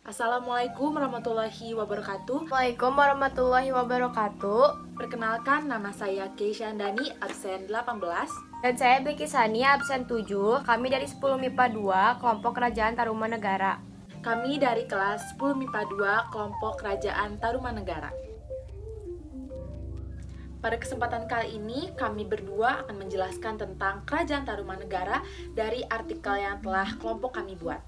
Assalamualaikum warahmatullahi wabarakatuh. Assalamualaikum warahmatullahi wabarakatuh. Perkenalkan, nama saya Keisha Andani, absen 18. Dan saya Becky Sani, absen 7. Kami dari 10 MIPA 2, kelompok Kerajaan Tarumanegara. Kami dari kelas 10 MIPA 2, kelompok Kerajaan Tarumanegara. Pada kesempatan kali ini, kami berdua akan menjelaskan tentang Kerajaan Tarumanegara dari artikel yang telah kelompok kami buat.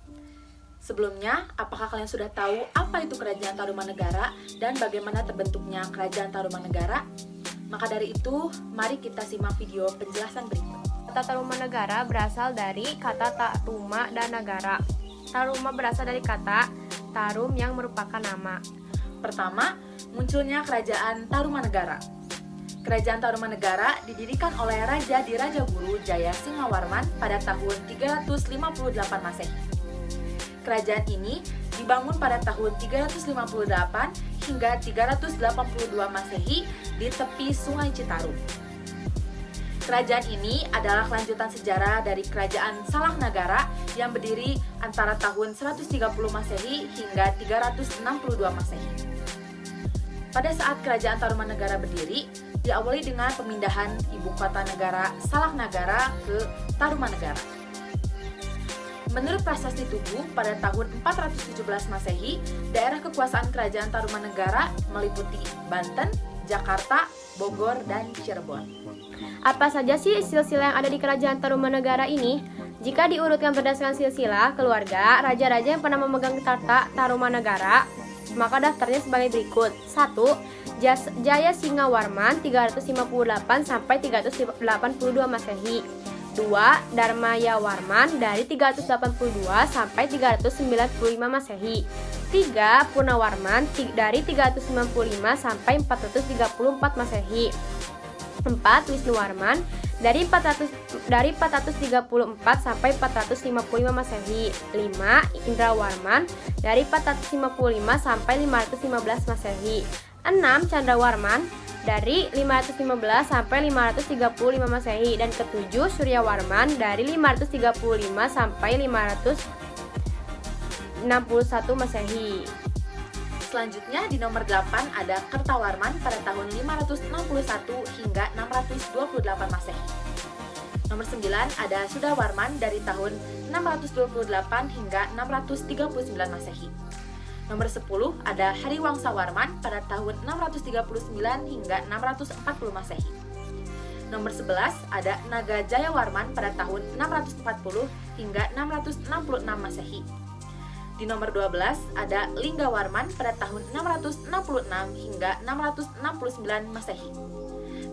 Sebelumnya, apakah kalian sudah tahu apa itu Kerajaan Tarumanegara dan bagaimana terbentuknya Kerajaan Tarumanegara? Maka dari itu, mari kita simak video penjelasan berikut. Kata Tarumanegara berasal dari kata taruma dan negara. Taruma berasal dari kata tarum yang merupakan nama. Pertama, munculnya Kerajaan Tarumanegara. Kerajaan Tarumanegara didirikan oleh Raja di Rajaguru Jaya Singawarman pada tahun 358 Masehi. Kerajaan ini dibangun pada tahun 358 hingga 382 Masehi di tepi Sungai Citarum. Kerajaan ini adalah kelanjutan sejarah dari Kerajaan Salangnagara yang berdiri antara tahun 130 Masehi hingga 362 Masehi. Pada saat Kerajaan Tarumanegara berdiri, diawali dengan pemindahan ibu kota negara Salangnagara ke Tarumanegara. Menurut Prasasti Tugu, pada tahun 417 Masehi, daerah kekuasaan Kerajaan Tarumanegara meliputi Banten, Jakarta, Bogor, dan Cirebon. Apa saja sih silsilah yang ada di Kerajaan Tarumanegara ini? Jika diurutkan berdasarkan silsilah keluarga, raja-raja yang pernah memegang tahta Tarumanegara, maka daftarnya sebagai berikut. 1. Jaya Singawarman 358 sampai 382 Masehi. 2. Dharmayawarman dari 382 sampai 395 Masehi. 3. Purnawarman dari 395 sampai 434 Masehi. 4. Wisnuwarman dari 434 sampai 455 Masehi. 5. Indrawarman dari 455 sampai 515 Masehi. 6. Candrawarman dari 515 sampai 535 Masehi, dan ketujuh Suryawarman dari 535 sampai 561 Masehi. Selanjutnya di nomor 8 ada Kertawarman pada tahun 561 hingga 628 Masehi. Nomor 9 ada Sudawarman dari tahun 628 hingga 639 Masehi. Nomor 10 ada Hariwangsawarman pada tahun 639 hingga 640 Masehi. Nomor 11 ada Nagajayawarman pada tahun 640 hingga 666 Masehi. Di nomor 12 ada Linggawarman pada tahun 666 hingga 669 Masehi.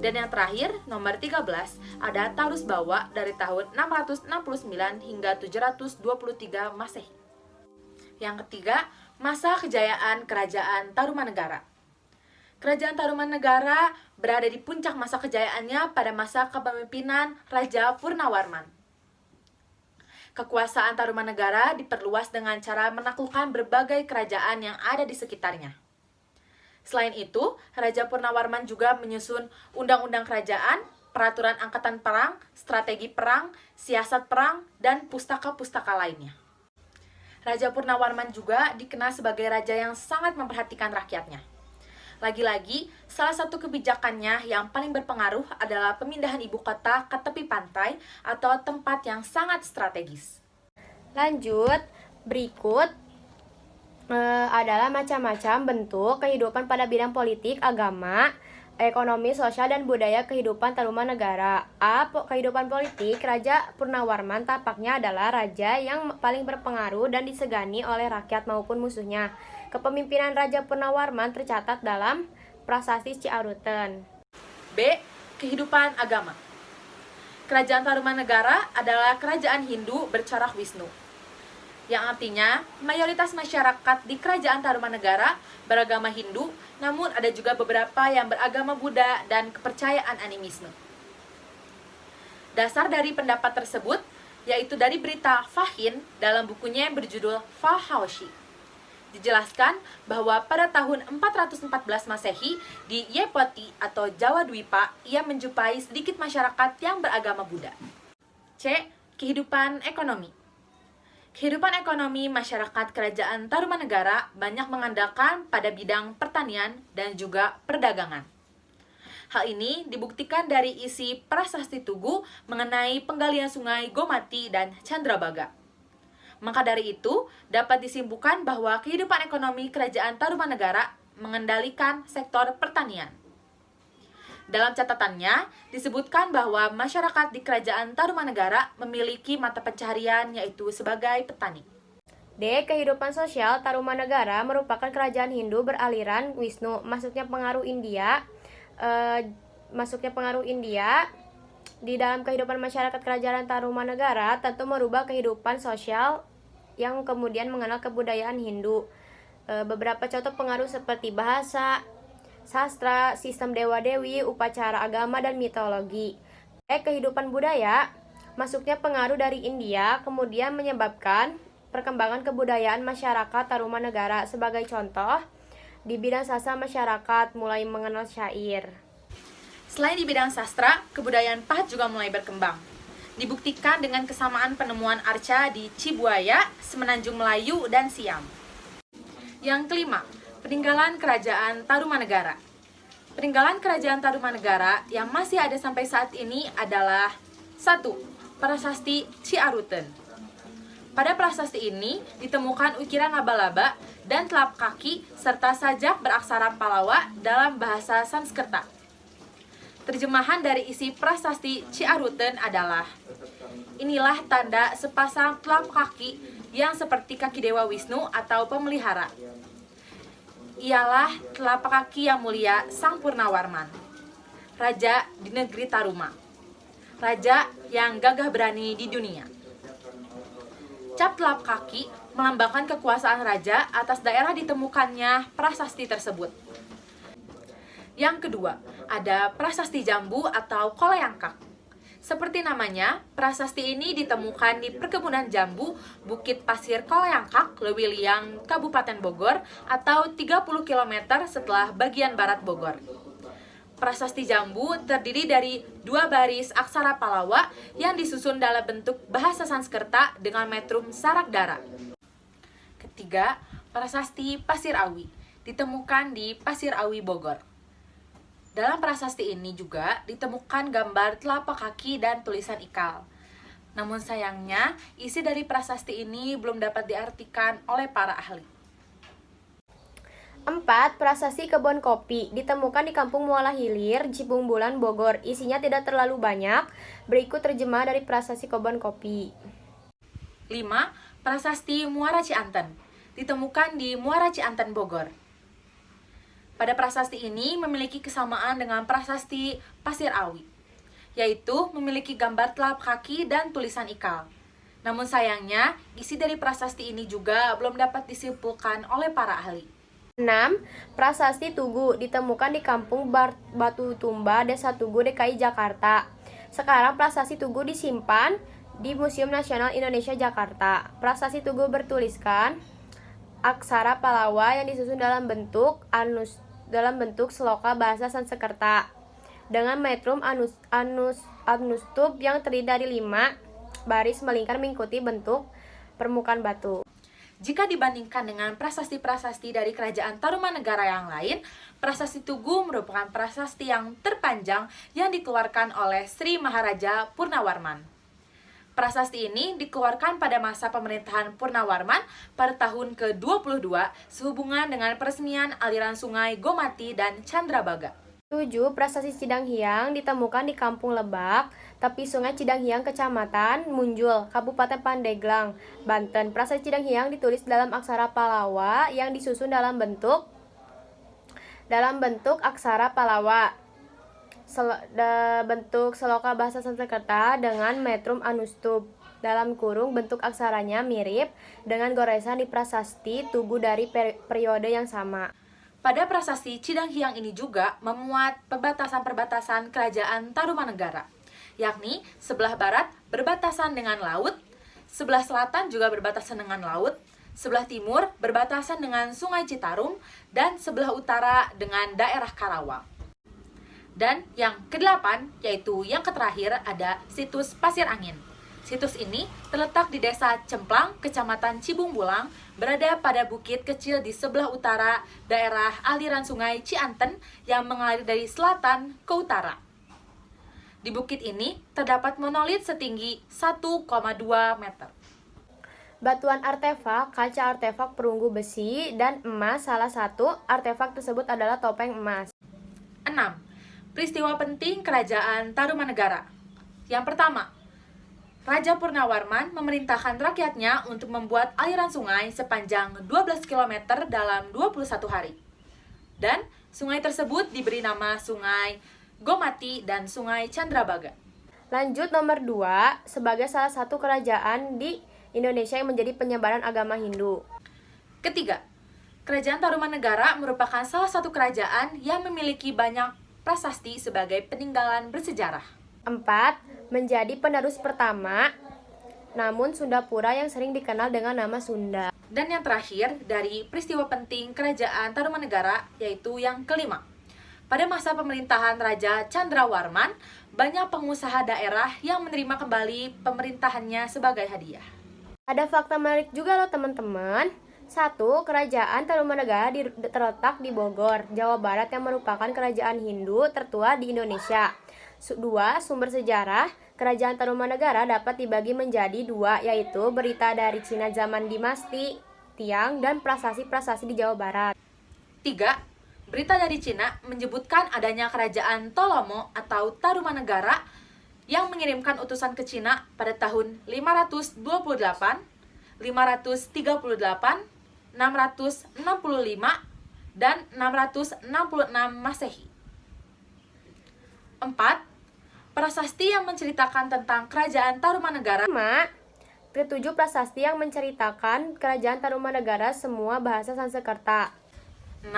Dan yang terakhir, nomor 13 ada Tarusbawa dari tahun 669 hingga 723 Masehi. Yang ketiga, masa kejayaan Kerajaan Tarumanegara. Kerajaan Tarumanegara berada di puncak masa kejayaannya pada masa kepemimpinan Raja Purnawarman. Kekuasaan Tarumanegara diperluas dengan cara menaklukkan berbagai kerajaan yang ada di sekitarnya. Selain itu, Raja Purnawarman juga menyusun undang-undang kerajaan, peraturan angkatan perang, strategi perang, siasat perang, dan pustaka-pustaka lainnya. Raja Purnawarman juga dikenal sebagai raja yang sangat memperhatikan rakyatnya. Lagi-lagi, salah satu kebijakannya yang paling berpengaruh adalah pemindahan ibu kota ke tepi pantai atau tempat yang sangat strategis. Lanjut, berikut adalah macam-macam bentuk kehidupan pada bidang politik, agama, ekonomi, sosial, dan budaya kehidupan Tarumanegara. A. Kehidupan politik. Raja Purnawarman tampaknya adalah raja yang paling berpengaruh dan disegani oleh rakyat maupun musuhnya. Kepemimpinan Raja Purnawarman tercatat dalam Prasasti Ciaruten. B. Kehidupan agama. Kerajaan Tarumanegara adalah kerajaan Hindu bercorak Wisnu, yang artinya mayoritas masyarakat di Kerajaan Tarumanegara beragama Hindu, namun ada juga beberapa yang beragama Buddha dan kepercayaan animisme. Dasar dari pendapat tersebut yaitu dari berita Fahin dalam bukunya yang berjudul Fahaoshi. Dijelaskan bahwa pada tahun 414 Masehi di Yepoti atau Jawa Dwipa ia menjumpai sedikit masyarakat yang beragama Buddha. C. Kehidupan ekonomi. Kehidupan ekonomi masyarakat Kerajaan Tarumanegara banyak mengandalkan pada bidang pertanian dan juga perdagangan. Hal ini dibuktikan dari isi Prasasti Tugu mengenai penggalian sungai Gomati dan Candrabaga. Maka dari itu, dapat disimpulkan bahwa kehidupan ekonomi Kerajaan Tarumanegara mengendalikan sektor pertanian. Dalam catatannya, disebutkan bahwa masyarakat di Kerajaan Tarumanegara memiliki mata pencaharian yaitu sebagai petani. D. Kehidupan sosial Tarumanegara merupakan kerajaan Hindu beraliran Wisnu. Masuknya pengaruh India di dalam kehidupan masyarakat Kerajaan Tarumanegara tentu merubah kehidupan sosial yang kemudian mengenal kebudayaan Hindu. Beberapa contoh pengaruh seperti bahasa, sastra, sistem dewa-dewi, upacara agama, dan mitologi. Kehidupan budaya, masuknya pengaruh dari India kemudian menyebabkan perkembangan kebudayaan masyarakat Tarumanegara. Sebagai contoh, di bidang sastra masyarakat mulai mengenal syair. Selain di bidang sastra, kebudayaan Pahat juga mulai berkembang. Dibuktikan dengan kesamaan penemuan arca di Cibuaya, Semenanjung Melayu, dan Siam. Yang kelima, peninggalan Kerajaan Tarumanegara. Peninggalan Kerajaan Tarumanegara yang masih ada sampai saat ini adalah 1. Prasasti Ciaruten. Pada prasasti ini ditemukan ukiran laba-laba dan telapak kaki serta sajak beraksara Palawa dalam bahasa Sanskerta. Terjemahan dari isi prasasti Ciaruten adalah, inilah tanda sepasang telapak kaki yang seperti kaki Dewa Wisnu atau pemelihara. Ialah telapak kaki yang mulia Sang Purnawarman, raja di negeri Taruma, raja yang gagah berani di dunia. Cap telapak kaki melambangkan kekuasaan raja atas daerah ditemukannya prasasti tersebut. Yang kedua, ada prasasti Jambu atau Koleyangkak. Seperti namanya, prasasti ini ditemukan di perkebunan jambu Bukit Pasir Koleyangkak, Lewiliang, Kabupaten Bogor, atau 30 km setelah bagian barat Bogor. Prasasti Jambu terdiri dari 2 baris aksara Palawa yang disusun dalam bentuk bahasa Sanskerta dengan metrum Sarakdara. Ketiga, prasasti Pasir Awi, ditemukan di Pasir Awi, Bogor. Dalam prasasti ini juga ditemukan gambar telapak kaki dan tulisan ikal. Namun sayangnya, isi dari prasasti ini belum dapat diartikan oleh para ahli. 4. Prasasti Kebon Kopi ditemukan di Kampung Muara Hilir, Cipung Bulan, Bogor. Isinya tidak terlalu banyak. Berikut terjemah dari prasasti Kebon Kopi. 5. Prasasti Muara Cianten ditemukan di Muara Cianten, Bogor. Pada prasasti ini memiliki kesamaan dengan prasasti Pasir Awi, yaitu memiliki gambar telapak kaki dan tulisan ikal. Namun sayangnya, isi dari prasasti ini juga belum dapat disimpulkan oleh para ahli. 6. Prasasti Tugu ditemukan di Kampung Batu Tumba, Desa Tugu, DKI Jakarta. Sekarang prasasti Tugu disimpan di Museum Nasional Indonesia Jakarta. Prasasti Tugu bertuliskan aksara Palawa yang disusun dalam bentuk seloka bahasa Sanskerta dengan metrum anustub yang terdiri dari 5 baris melingkar mengikuti bentuk permukaan batu. Jika dibandingkan dengan prasasti-prasasti dari Kerajaan Tarumanegara yang lain, prasasti Tugu merupakan prasasti yang terpanjang yang dikeluarkan oleh Sri Maharaja Purnawarman. Prasasti ini dikeluarkan pada masa pemerintahan Purnawarman pada tahun ke-22 sehubungan dengan peresmian aliran sungai Gomati dan Candrabaga. 7. Prasasti Cidanghiang ditemukan di Kampung Lebak, tepi Sungai Cidanghiang, Kecamatan Munjul, Kabupaten Pandeglang, Banten. Prasasti Cidanghiang ditulis dalam aksara Palawa yang disusun dalam bentuk aksara Palawa. Bentuk seloka bahasa Sanskerta dengan metrum anustub. Dalam kurung bentuk aksaranya mirip dengan goresan di prasasti Tugu dari periode yang sama. Pada prasasti Cidanghiang ini juga memuat perbatasan-perbatasan Kerajaan Tarumanegara, yakni sebelah barat berbatasan dengan laut, sebelah selatan juga berbatasan dengan laut, sebelah timur berbatasan dengan Sungai Citarum, dan sebelah utara dengan daerah Karawang. Dan yang ke-8, yaitu yang terakhir ada situs Pasir Angin. Situs ini terletak di Desa Cemplang, Kecamatan Cibung Bulang, berada pada bukit kecil di sebelah utara daerah aliran sungai Cianten yang mengalir dari selatan ke utara. Di bukit ini terdapat monolit setinggi 1,2 meter. Batuan artefak, kaca artefak perunggu besi, dan emas. Salah satu artefak tersebut adalah topeng emas. 6. Peristiwa penting Kerajaan Tarumanegara. Yang pertama, Raja Purnawarman memerintahkan rakyatnya untuk membuat aliran sungai sepanjang 12 km dalam 21 hari. Dan sungai tersebut diberi nama Sungai Gomati dan Sungai Candrabaga. Lanjut nomor 2, sebagai salah satu kerajaan di Indonesia yang menjadi penyebaran agama Hindu. Ketiga, Kerajaan Tarumanegara merupakan salah satu kerajaan yang memiliki banyak prasasti sebagai peninggalan bersejarah. 4. Menjadi penerus pertama, namun Sundapura yang sering dikenal dengan nama Sunda. Dan yang terakhir, dari peristiwa penting Kerajaan Tarumanegara, yaitu yang kelima. Pada masa pemerintahan Raja Candrawarman, banyak pengusaha daerah yang menerima kembali pemerintahannya sebagai hadiah. Ada fakta menarik juga loh teman-teman. 1. Kerajaan Tarumanegara terletak di Bogor, Jawa Barat yang merupakan kerajaan Hindu tertua di Indonesia. 2. Sumber sejarah, Kerajaan Tarumanegara dapat dibagi menjadi 2, yaitu berita dari Cina zaman Dinasti Tiang dan prasasti-prasasti di Jawa Barat. 3. Berita dari Cina menyebutkan adanya kerajaan Tolomo atau Tarumanegara yang mengirimkan utusan ke Cina pada tahun 528, 538, 665, dan 666 Masehi. 4. Prasasti yang menceritakan tentang Kerajaan Tarumanegara. 5. Ketujuh prasasti yang menceritakan Kerajaan Tarumanegara semua bahasa Sanskerta. 6.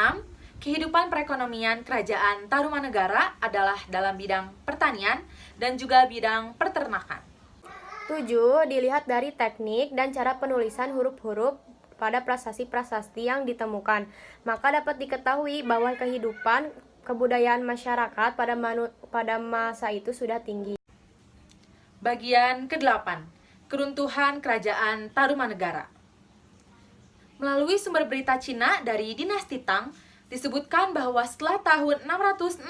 Kehidupan perekonomian Kerajaan Tarumanegara adalah dalam bidang pertanian dan juga bidang peternakan. 7. Dilihat dari teknik dan cara penulisan huruf-huruf pada prasasti-prasasti yang ditemukan, maka dapat diketahui bahwa kehidupan kebudayaan masyarakat pada masa itu sudah tinggi. Bagian ke-8. Keruntuhan Kerajaan Tarumanegara. Melalui sumber berita Cina dari Dinasti Tang, disebutkan bahwa setelah tahun 669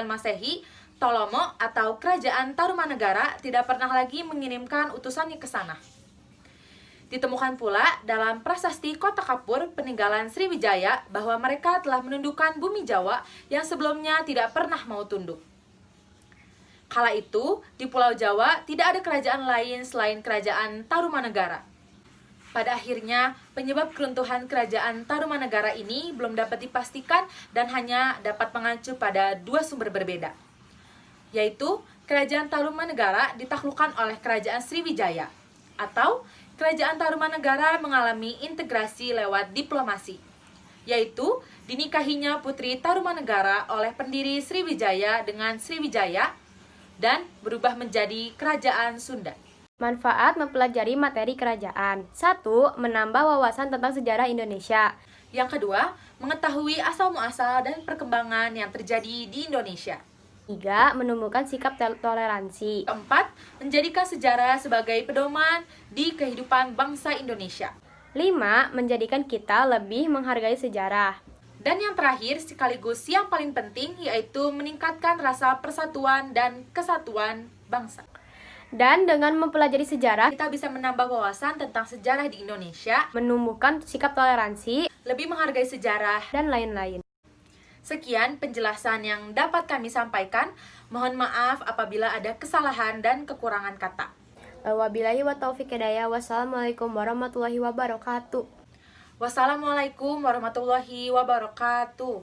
Masehi, Tolomo atau Kerajaan Tarumanegara tidak pernah lagi mengirimkan utusannya ke sana. Ditemukan pula dalam prasasti Kota Kapur peninggalan Sriwijaya bahwa mereka telah menundukkan bumi Jawa yang sebelumnya tidak pernah mau tunduk. Kala itu, di Pulau Jawa tidak ada kerajaan lain selain Kerajaan Tarumanegara. Pada akhirnya, penyebab keruntuhan Kerajaan Tarumanegara ini belum dapat dipastikan dan hanya dapat mengacu pada 2 sumber berbeda, yaitu Kerajaan Tarumanegara ditaklukkan oleh Kerajaan Sriwijaya, atau Kerajaan Tarumanegara mengalami integrasi lewat diplomasi, yaitu dinikahinya putri Tarumanegara oleh pendiri Sriwijaya dengan Sriwijaya dan berubah menjadi Kerajaan Sunda. Manfaat mempelajari materi kerajaan. 1. Menambah wawasan tentang sejarah Indonesia. Yang kedua, mengetahui asal-muasal dan perkembangan yang terjadi di Indonesia. 3. Menumbuhkan sikap toleransi. Keempat, menjadikan sejarah sebagai pedoman di kehidupan bangsa Indonesia. 5. Menjadikan kita lebih menghargai sejarah. Dan yang terakhir, sekaligus yang paling penting, yaitu meningkatkan rasa persatuan dan kesatuan bangsa. Dan dengan mempelajari sejarah, Kita bisa menambah wawasan tentang sejarah di Indonesia, menumbuhkan sikap toleransi, lebih menghargai sejarah. dan lain-lain. Sekian penjelasan yang dapat kami sampaikan. Mohon maaf apabila ada kesalahan dan kekurangan kata. Wabillahi wa taufiq hidayah. Wassalamualaikum warahmatullahi wabarakatuh. Wassalamualaikum warahmatullahi wabarakatuh.